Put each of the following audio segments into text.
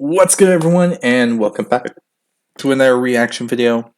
What's good, everyone, and welcome back to another reaction video.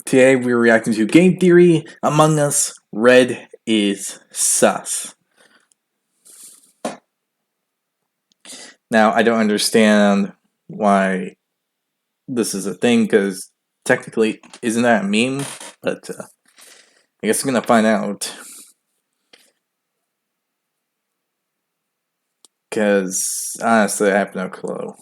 Today we're reacting to Game Theory, Among Us, Red is Sus. Now, I don't understand why this is a thing, because technically, isn't that a meme? But I guess we're gonna find out. Because, honestly, I have no clue.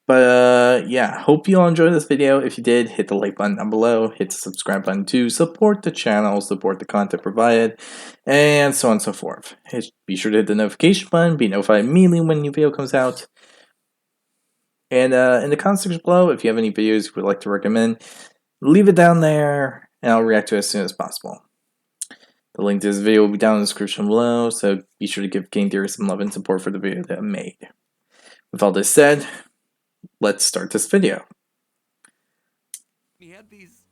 But yeah, hope you all enjoyed this video. If you did, hit the like button down below, hit the subscribe button to support the channel, support the content provided, and so on and so forth. Be sure to hit the notification button, be notified immediately when a new video comes out. And in the comment section below, if you have any videos you would like to recommend, leave it down there, and I'll react to it as soon as possible. The link to this video will be down in the description below, so be sure to give Game Theory some love and support for the video that I made. With all this said, let's start this video. He had these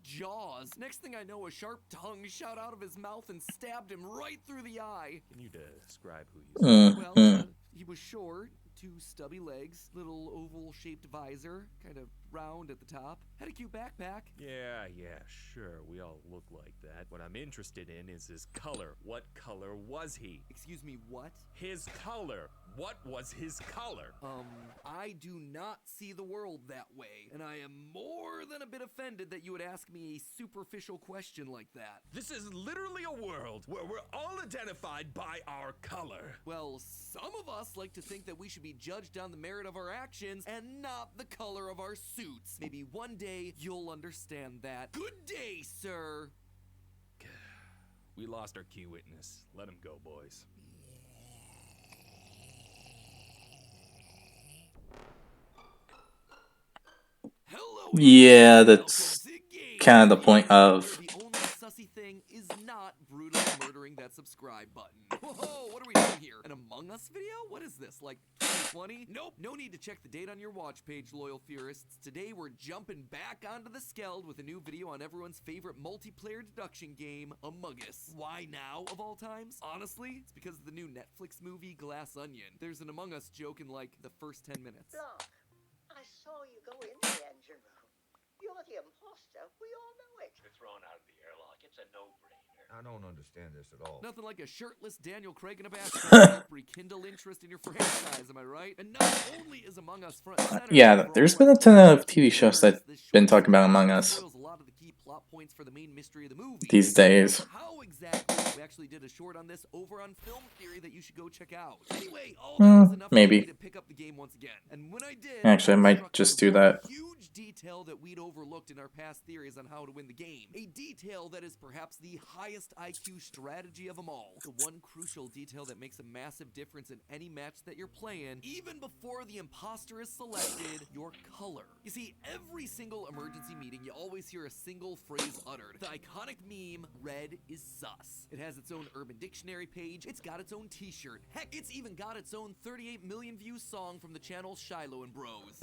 jaws. Next thing I know, a sharp tongue shot out of his mouth and stabbed him right through the eye. Can you describe who you Well, he was short, 2 stubby legs, little oval-shaped visor, kind of round at the top. Had a cute backpack. Yeah, sure, we all look like that. What I'm interested in is his color. What color was he? Excuse me, what? His color. What was his color? I do not see the world that way, and I am more than a bit offended that you would ask me a superficial question like that. This is literally a world where we're all identified by our color. Well, some of us like to think that we should be judged on the merit of our actions and not the color of our suits. Maybe one day you'll understand that. Good day, sir. We lost our key witness. Let him go, boys. Hello. Yeah, that's kind of the point of. The only sussy thing is not brutally murdering that subscribe button. Whoa, what are we doing here? An Among Us video? What is this, like 2020? Nope, no need to check the date on your watch page, loyal theorists. Today we're jumping back onto the Skeld with a new video on everyone's favorite multiplayer deduction game, Among Us. Why now, of all times? Honestly, it's because of the new Netflix movie, Glass Onion. There's an Among Us joke in like the first 10 minutes. Look, I saw you go in the engine room. You're the imposter. We all know it. You're thrown out of the airlock. It's a no-brainer. I don't understand this at all. Nothing like a shirtless Daniel Craig in a bathroom to help rekindle interest in your franchise, am I right? And not only is Among Us front and center, Yeah, there's been a ton of TV shows that been talking about Among Us a lot of the key plot points for the main mystery of the movie. these days. How exactly? We actually did a short on this over on Film Theory that you should go check out. Anyway, all that was enough maybe. for me to pick up the game once again. And when I did, Actually, I was might struck just by do one that. huge detail that we'd overlooked in our past theories on how to win the game. A detail that is perhaps the highest IQ strategy of them all. The one crucial detail that makes a massive difference in any match that you're playing, even before the imposter is selected, your color. You see, every single emergency meeting, you always hear a single phrase uttered. The iconic meme, red is sus. It has its own Urban Dictionary page, it's got its own t-shirt. Heck, it's even got its own 38 million view song from the channel Shiloh and Bros.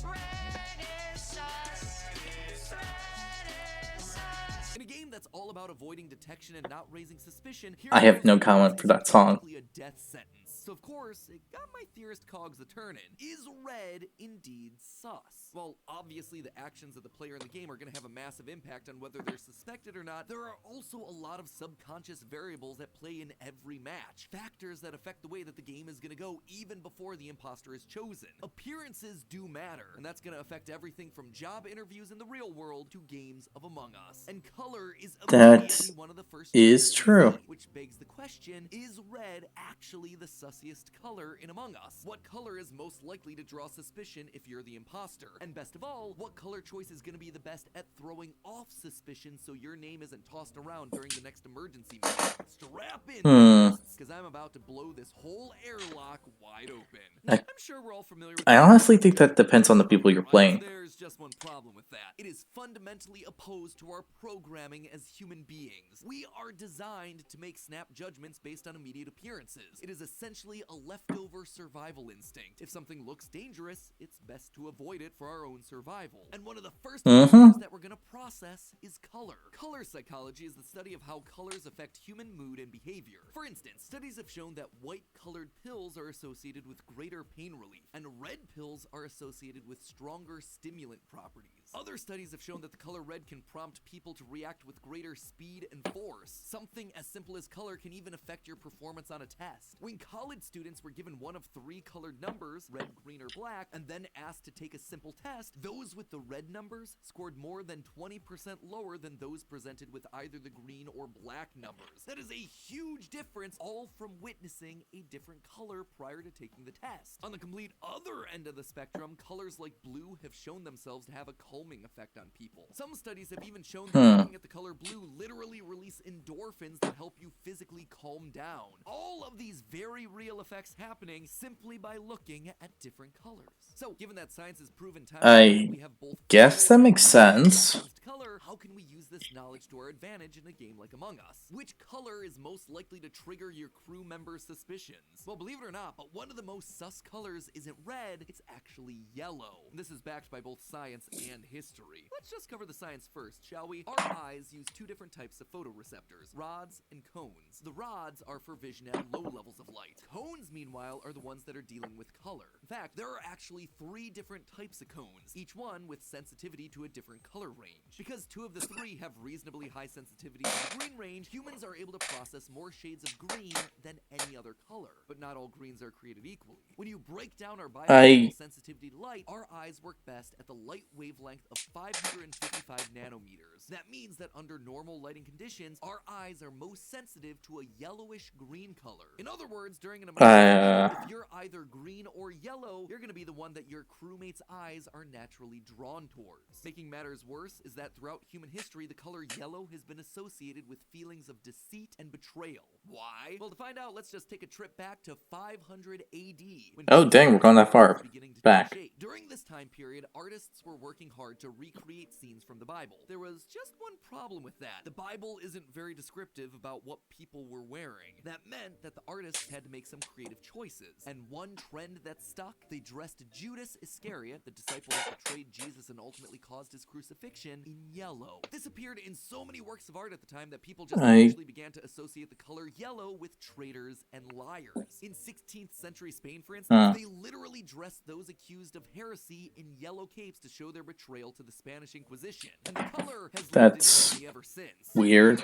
In a game that's all about avoiding detection and not raising suspicion, I have no comment for that song. A death sentence. So of course, it got my theorist cogs a turning. Is red indeed sus? Well, obviously the actions of the player in the game are going to have a massive impact on whether they're suspected or not. There are also a lot of subconscious variables that play in every match. Factors that affect the way that the game is going to go even before the imposter is chosen. Appearances do matter, and that's going to affect everything from job interviews in the real world to games of Among Us. And color is immediately one of the first is true. which begs the question, is red actually the sussiest color in Among Us? What color is most likely to draw suspicion if you're the imposter? And best of all, what color choice is going to be the best at throwing off suspicion so your name isn't tossed around during the next emergency meeting? Strap in, because I'm about to blow this whole airlock wide open. I'm sure we're all familiar with I honestly think that depends on the people you're playing. There's just one problem with that. It is fundamentally opposed to our programming as human beings. We are designed to make snap judgments based on immediate appearances. It is essentially a leftover survival instinct. If something looks dangerous, it's best to avoid it for our own survival. And one of the first factors that we're going to process is color. Color psychology is the study of how colors affect human mood and behavior. For instance, Studies have shown that white-colored pills are associated with greater pain relief, and red pills are associated with stronger stimulant properties. Other studies have shown that the color red can prompt people to react with greater speed and force. Something as simple as color can even affect your performance on a test. When college students were given one of 3 colored numbers, red, green, or black, and then asked to take a simple test, those with the red numbers scored more than 20% lower than those presented with either the green or black numbers. That is a huge difference, all from witnessing a different color prior to taking the test. On the complete other end of the spectrum, colors like blue have shown themselves to have a calming effect on people. Some studies have even shown that looking at the color blue literally release endorphins that help you physically calm down. All of these very real effects happening simply by looking at different colors. So, given that science has proven time I we have both guess that makes sense. color, how can we use this knowledge to our advantage in a game like Among Us? Which color is most likely to trigger your crew members' suspicions? Well, believe it or not, but one of the most sus colors isn't red, it's actually yellow. This is backed by both science and history. Let's just cover the science first, shall we? Our eyes use 2 different types of photoreceptors, rods and cones. The rods are for vision at low levels of light. Cones, meanwhile, are the ones that are dealing with color. In fact, there are actually 3 different types of cones, each one with sensitivity to a different color range. Because 2 of the 3 have reasonably high sensitivity to the green range, humans are able to process more shades of green than any other color. But not all greens are created equally. When you break down our biological sensitivity to light, our eyes work best at the light wavelength of 555 nanometers. That means that under normal lighting conditions, our eyes are most sensitive to a yellowish green color. In other words, during an emergency, if you're either green or yellow, you're going to be the one that your crewmate's eyes are naturally drawn towards. Making matters worse is that throughout human history, the color yellow has been associated with feelings of deceit and betrayal. Why? Well, to find out, let's just take a trip back to 500 AD. Oh, dang, we're going that far back. During this time period, artists were working hard to recreate scenes from the Bible. There was just one problem with that. The Bible isn't very descriptive about what people were wearing. That meant that the artists had to make some creative choices. And one trend that stuck, they dressed Judas Iscariot, the disciple that betrayed Jesus and ultimately caused his crucifixion, in yellow. This appeared in so many works of art at the time that people just eventually began to associate the color yellow with traitors and liars. In 16th century Spain, for instance, they literally dressed those accused of heresy in yellow capes to show their betrayal to the Spanish Inquisition. And the color has lived in infamy ever since. Weird.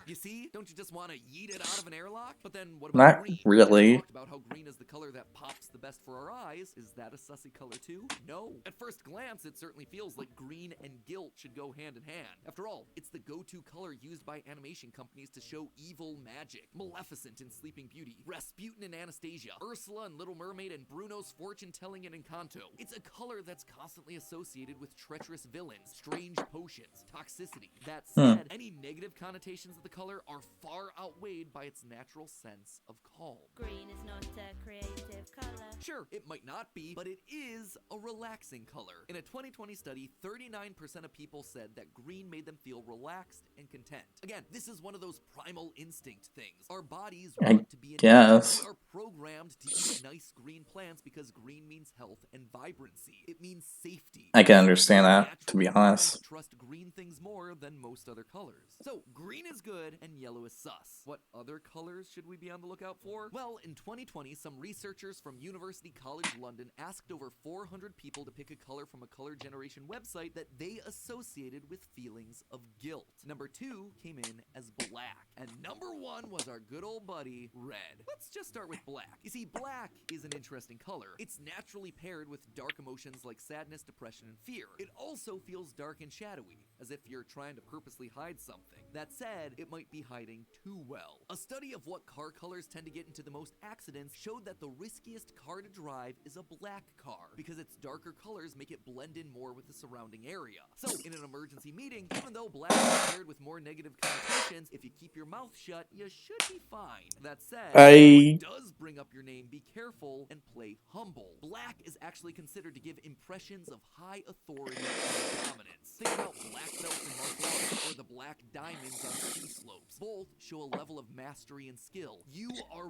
You see? Don't you just want to yeet it out of an airlock? But then what about green? Not really. We talked about how green is the color that pops the best for our eyes. Is that a sussy color too? No. At first glance, it certainly feels like green and guilt should go hand in hand. After all, it's the go-to color used by animation companies to show evil magic. Maleficent in Sleeping Beauty, Rasputin in Anastasia, Ursula in Little Mermaid, and Bruno's fortune-telling in Encanto. It's a color that's constantly associated with treacherous villains, strange potions, toxicity. That said, any negative connotations of the color are far outweighed by its natural sense of calm. Green is not a creative color. Sure, it might not be, but it is a relaxing color. In a 2020 study, 39% of people said that green made them feel relaxed and content. Again, this is one of those primal instinct things. Our bodies want to be in nature. We are programmed to eat nice green plants because green means health and vibrancy. It means safety. I can understand that, to be honest. Trust green things more than most other colors. So, green is good and yellow is sus. What other colors should we be on the lookout for? Well, in 2020, some researchers from University College London asked over 400 people to pick a color from a color generation website that they associated with feelings of guilt. Number 2 came in as black, and number 1 was our good old buddy, red. Let's just start with black. You see, black is an interesting color. It's naturally paired with dark emotions like sadness, depression, and fear. It also feels dark and shadowy, as if you're trying to purposely hide something. That said, it might be hiding too well. A study of what car colors tend to get into the most accidents showed that the riskiest car to drive is a black car, because its darker colors make it blend in more with the surrounding area. So, in an emergency meeting, even though black is paired with more negative connotations, if you keep your mouth shut, you should be fine. That said, if it does bring up your name, be careful and play humble. Black is actually considered to give impressions of high authority and dominance. Think about black belts in martial arts, or the black diamonds on ski slopes. Both show a level of mastery and skill. You are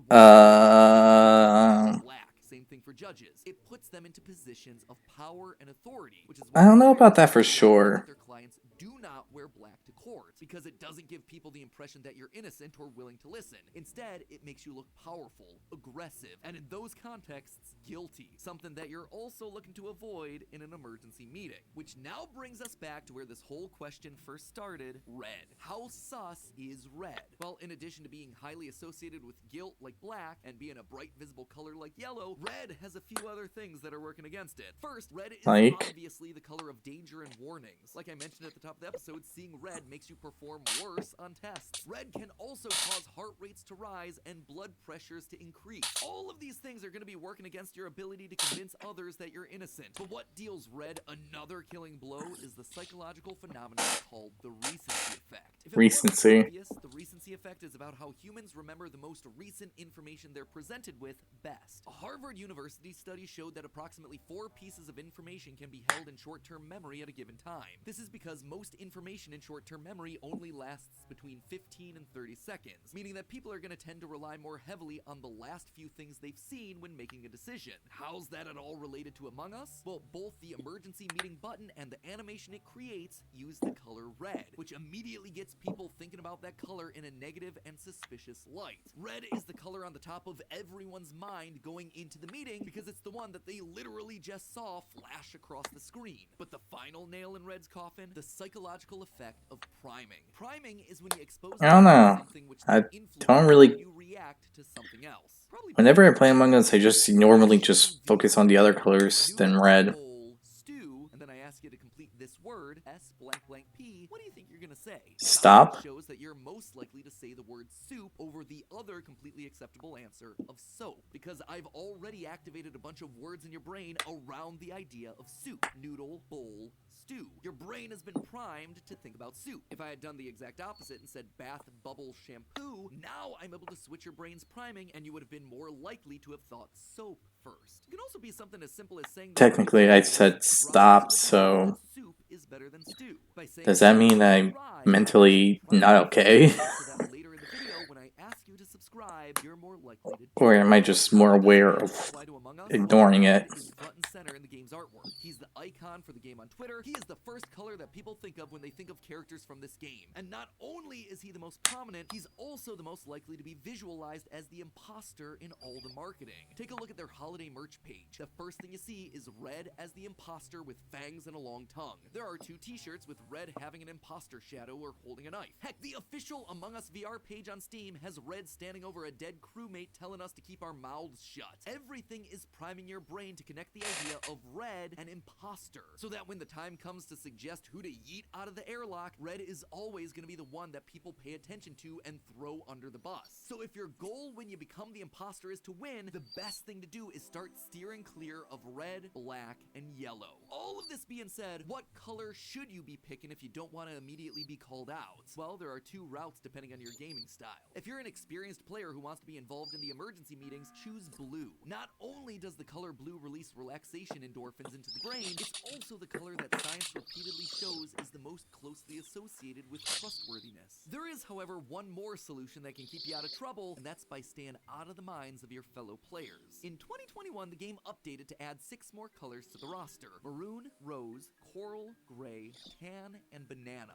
black. Same thing for judges. It puts them into positions of power and authority, which is I don't know about that for sure. their clients do not wear black to court because it doesn't give people the impression that you're innocent or willing to listen. Instead, it makes you look powerful, aggressive, and in those contexts, guilty. Something that you're also looking to avoid in an emergency meeting. Which now brings us back to where this whole question first started, red. How sus is red? Well, in addition to being highly associated with guilt like black and being a bright visible color like yellow, red has a few other things that are working against it. First, red is obviously the color of danger and warnings. Like I mentioned at the top of the episode, seeing red makes you perform worse on tests. Red can also cause heart rates to rise and blood pressures to increase. All of these things are going to be working against your ability to convince others that you're innocent. But what deals red another killing blow is the psychological phenomenon called the recency effect. If it Recency. wasn't obvious, the recency effect is about how humans remember the most recent information they're presented with best. A Harvard University study showed that approximately 4 pieces of information can be held in short-term memory at a given time. This is because most information in short-term memory only lasts between 15 and 30 seconds, meaning that people are going to tend to rely more heavily on the last few things they've seen when making a decision. How's that at all related to Among Us? Well, both the emergency meeting button and the animation it creates use the color red, which immediately gets people thinking about that color in a negative and suspicious light. Red is the color on the top of everyone's mind going into the meeting because it's the one that they literally just saw flash across the screen. But the final nail in Red's coffin, the psychological effect of priming. Priming is when you expose I don't know. something which I influences don't really. how you react to something else. Probably Whenever I play Among Us, I just normally just focus on the other colors than red. bowl, stew, and then I ask you to complete this word, S blank blank P. What do you think you're gonna say? Stop. Science shows that you're most likely to say the word soup over the other completely acceptable answer of soap, because I've already activated a bunch of words in your brain around the idea of soup. Noodle, bowl, stew. Your brain has been primed to think about soup. If I had done the exact opposite and said bath, bubble, shampoo, now I'm able to switch your brain's priming and you would have been more likely to have thought soap first. It can also be something as simple as saying Technically, I said stop, so soup is better than stew. By saying does that mean I'm subscribe, mentally not okay? so that later in the video when I ask you to subscribe, you're more likely to do Or am I just more aware of apply to Among Us. ignoring it? Red is front and center in the game's artwork. He's the icon for the game on Twitter. He is the first color that people think of when they think of characters from this game. And not only is he the most prominent, he's also the most likely to be visualized as the imposter in all the marketing. Take a look at their holiday merch page. The first thing you see is Red as the imposter with fangs and a long tongue. There are 2 t-shirts with Red having an imposter shadow or holding a knife. Heck, the official Among Us VR page on Steam has Red standing over a dead crewmate telling us to keep our mouths shut. Everything is priming your brain to connect the idea of Red and imposter, so that when the time comes to suggest who to yeet out of the airlock, Red is always going to be the one that people pay attention to and throw under the bus. So if your goal when you become the imposter is to win, the best thing to do is start steering clear of red, black, and yellow. All of this being said, what color should you be picking if you don't want to immediately be called out? Well, there are 2 routes depending on your gaming style. If you're an experienced player who wants to be involved in the emergency meetings, choose blue. Not only does the color blue release relaxation endorphins into the brain, it's also the color that science repeatedly shows is the most closely associated with trustworthiness. There is, however, one more solution that can keep you out of trouble, and that's by staying out of the minds of your fellow players. In 2021, the game updated to add 6 more colors to the roster: maroon, rose, coral, gray, tan, and banana.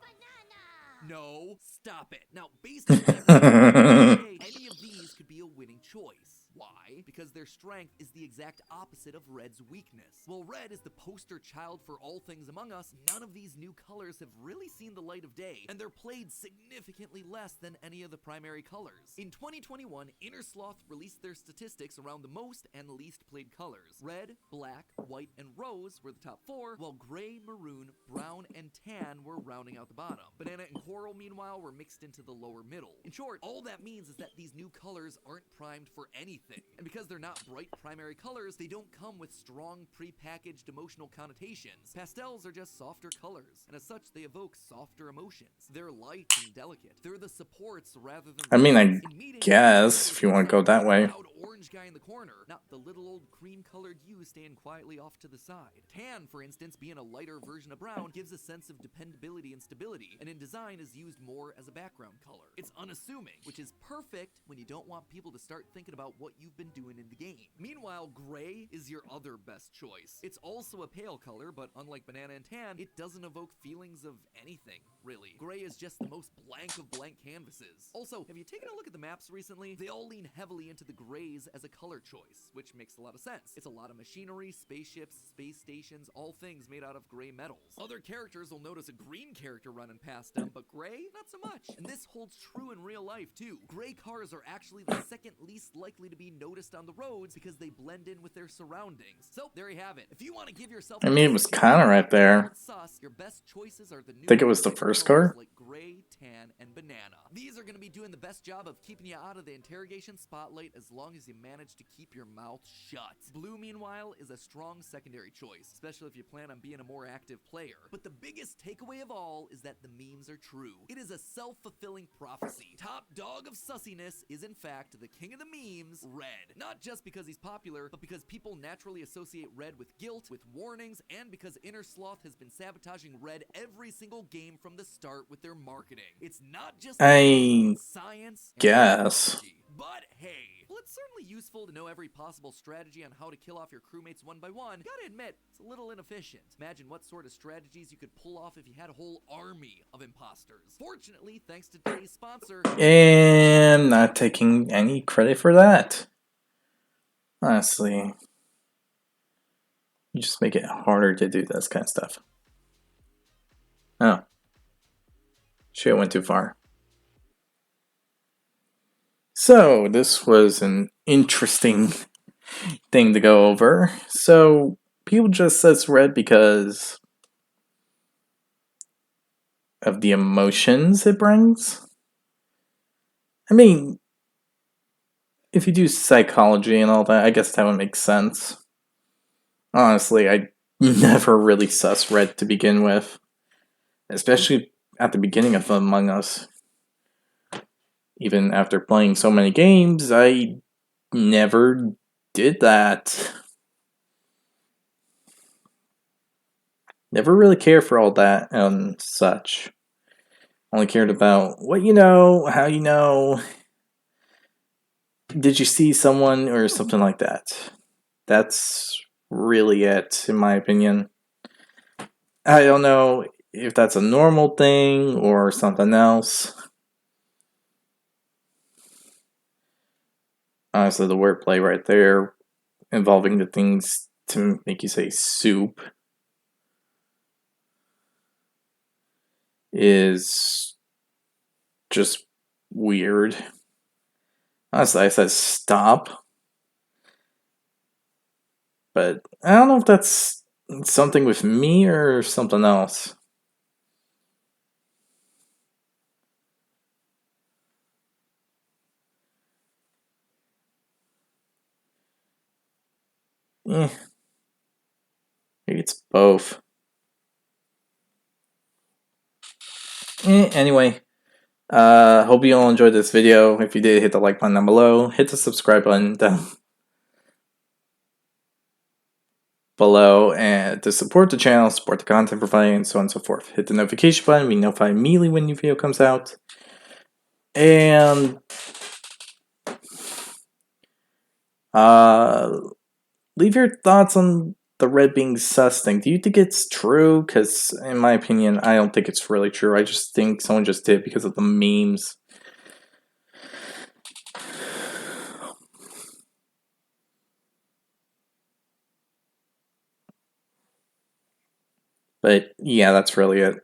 No, stop it. Now, based on any of these could be a winning choice. Why? Because their strength is the exact opposite of Red's weakness. While Red is the poster child for all things Among Us, none of these new colors have really seen the light of day, and they're played significantly less than any of the primary colors. In 2021, Innersloth released their statistics around the most and least played colors. Red, black, white, and rose were the top 4, while gray, maroon, brown, and tan were rounding out the bottom. Banana and coral, meanwhile, were mixed into the lower middle. In short, all that means is that these new colors aren't primed for anything. And because they're not bright primary colors, they don't come with strong pre-packaged emotional connotations. Pastels are just softer colors, and as such, they evoke softer emotions. They're light and delicate. They're the supports rather than I mean, I in meetings, guess, if you want to go that way. loud orange guy guy in the corner, not the little old cream-colored you staying quietly off to the side. Tan, for instance, being a lighter version of brown, gives a sense of dependability and stability, and in design is used more as a background color. It's unassuming, which is perfect when you don't want people to start thinking about what you've been doing in the game. Meanwhile, gray is your other best choice. It's also a pale color, but unlike banana and tan, it doesn't evoke feelings of anything, really. Gray is just the most blank of blank canvases. Also, have you taken a look at the maps recently? They all lean heavily into the grays as a color choice, which makes a lot of sense. It's a lot of machinery, spaceships, space stations, all things made out of gray metals. Other characters will notice a green character running past them, but gray, not so much. And this holds true in real life, too. Gray cars are actually the second least likely to be noticed on the roads because they blend in with their surroundings. So, there you have it. If you want to give yourself I mean, it was kind of right there. your best choices are the new Think it was the first car? like gray, tan, and banana. These are going to be doing the best job of keeping you out of the interrogation spotlight as long as you manage to keep your mouth shut. Blue, meanwhile, is a strong secondary choice, especially if you plan on being a more active player. But the biggest takeaway of all is that the memes are true. It is a self-fulfilling prophecy. Top dog of sussiness is in fact the king of the memes, Red. Not just because he's popular, but because people naturally associate Red with guilt, with warnings, and because Inner Sloth has been sabotaging Red every single game from the start with their marketing. It's not just science, guess. but hey, well, it's certainly useful to know every possible strategy on how to kill off your crewmates one by one. Gotta admit, it's a little inefficient. Imagine what sort of strategies you could pull off if you had a whole army of imposters. Fortunately, thanks to today's sponsor, And not taking any credit for that. Honestly, you just make it harder to do this kind of stuff. Oh. Shit went too far. So, this was an interesting thing to go over. So, people just says red because of the emotions it brings. I mean, if you do psychology and all that, I guess that would make sense. Honestly, I never really sus red to begin with. Especially at the beginning of Among Us. Even after playing so many games, I never did that. Never really cared for all that and such. Only cared about what you know, how you know. Did you see someone or something like that? That's really it, in my opinion. I don't know if that's a normal thing or something else. Honestly, the wordplay right there, involving the things to make you say soup, is just weird. Honestly, I said stop. But I don't know if that's something with me or something else. Maybe it's both. Anyway, hope you all enjoyed this video. If you did, hit the like button down below. Hit the subscribe button down below, and to support the channel, support the content provided, and so on and so forth. Hit the notification button, be notified immediately when new video comes out. And leave your thoughts on the red being sus thing. Do you think it's true? Because in my opinion, I don't think it's really true. I just think someone just did it because of the memes. But yeah, that's really it.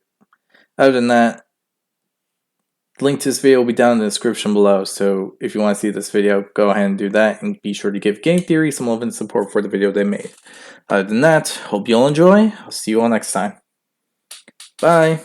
Other than that, link to this video will be down in the description below, so if you want to see this video, go ahead and do that, and be sure to give Game Theory some love and support for the video they made. Other than that, hope you all enjoy. I'll see you all next time. Bye!